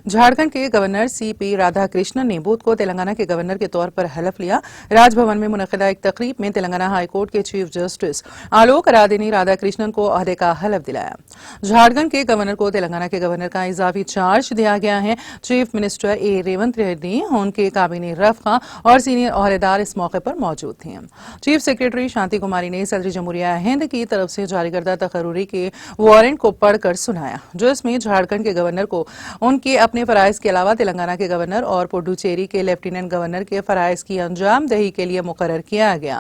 झारखंड के governor CP Radhakrishnan ने बुध को तेलंगाना के गवर्नर के तौर पर हलफ लिया। राजभवन में मुनक्किदा एक तकरीब में तेलंगाना हाईकोर्ट के चीफ जस्टिस आलोक राधे ने राधाकृष्णन को ओहदे का हलफ दिलाया। झारखंड के गवर्नर को तेलंगाना के गवर्नर का इजाफी चार्ज दिया गया है। चीफ मिनिस्टर रेवंत रेड्डी, उनके काबीना रफका और सीनियर ओहदेदार इस मौके पर मौजूद थे। चीफ सेक्रेटरी शांति कुमारी ने सदर जमहूरिया हिंद की तरफ से जारी करदा तकर्रुरी के वारंट को पढ़कर सुनाया, जो इसमें झारखंड के गवर्नर को उनके अपने फराइज के अलावा तेलंगाना के गवर्नर और पुडुचेरी के लेफ्टिनेंट गवर्नर के फराइज की अंजामदही के लिए मुकर्रर किया गया।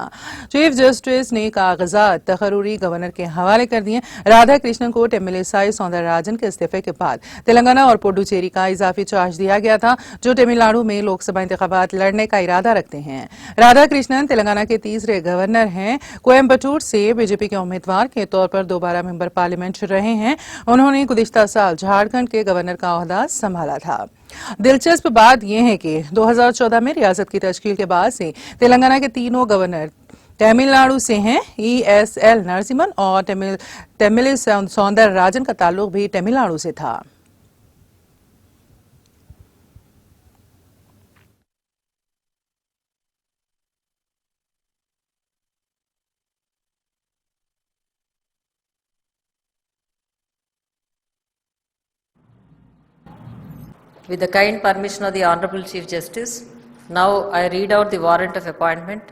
चीफ जस्टिस ने कागजात तकर्रुरी गवर्नर के हवाले कर दिए। राधाकृष्णन को तमिलिसाई सौंदरराजन के इस्तीफे के बाद तेलंगाना और पुडुचेरी का इजाफी चार्ज दिया गया था, जो तमिलनाडु में लोकसभा इंतखाबात लड़ने का इरादा रखते हैं। राधाकृष्णन तेलंगाना के तीसरे गवर्नर हैं। कोयम्बटूर से बीजेपी के उम्मीदवार के तौर पर दोबारा मेंबर पार्लियामेंट रहे हैं। उन्होंने गुज़िश्ता साल झारखंड के गवर्नर का ओहदा संभाला था। दिलचस्प बात यह है कि 2014 में रियासत की तश्कील के बाद से तेलंगाना के तीनों गवर्नर तमिलनाडु से हैं। ESL नरसिम्हन और तमिलिसाई सौंदरराजन का ताल्लुक भी तमिलनाडु से था। With the kind permission of the Honorable Chief Justice, now I read out the warrant of appointment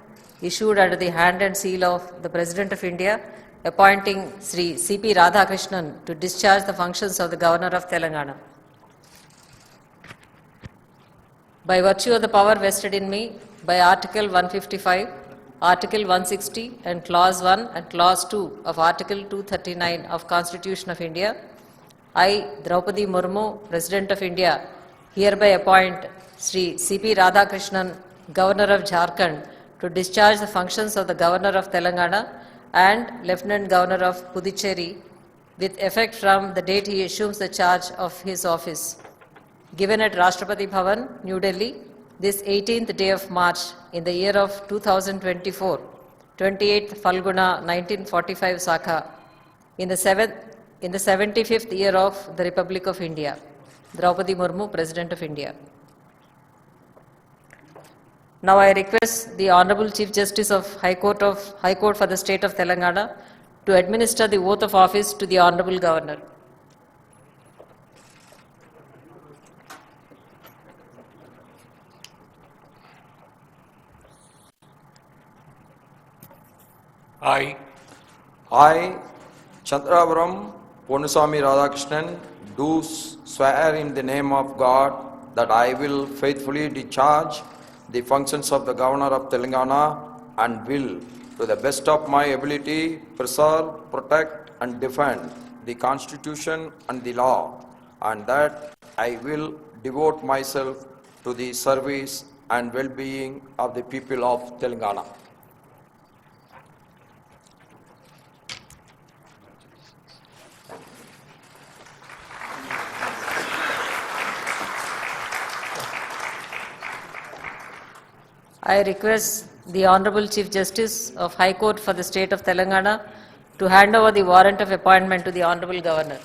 issued under the hand and seal of the President of India, appointing Sri C.P. Radhakrishnan to discharge the functions of the Governor of Telangana. By virtue of the power vested in me by Article 155, Article 160 and Clause 1 and Clause 2 of Article 239 of Constitution of India, I, Draupadi Murmu, President of India, hereby appoint Sri C.P. Radhakrishnan, Governor of Jharkhand, to discharge the functions of the Governor of Telangana and Lieutenant Governor of Puducherry with effect from the date he assumes the charge of his office. Given at Rashtrapati Bhavan, New Delhi, this 18th day of March in the year of 2024, 28th Falguna 1945 Sakha, in the 75th year of the Republic of India. Draupadi Murmu, President of India. Now I request the Honorable Chief Justice of High Court for the State of Telangana to administer the oath of office to the Honorable Governor. I, Chandravaram Ponusami Radhakrishnan, do swear in the name of God that I will faithfully discharge the functions of the Governor of Telangana and will, to the best of my ability, preserve, protect and defend the Constitution and the law, and that I will devote myself to the service and well-being of the people of Telangana. I request the Honorable Chief Justice of High Court for the State of Telangana to hand over the warrant of appointment to the Honorable Governor.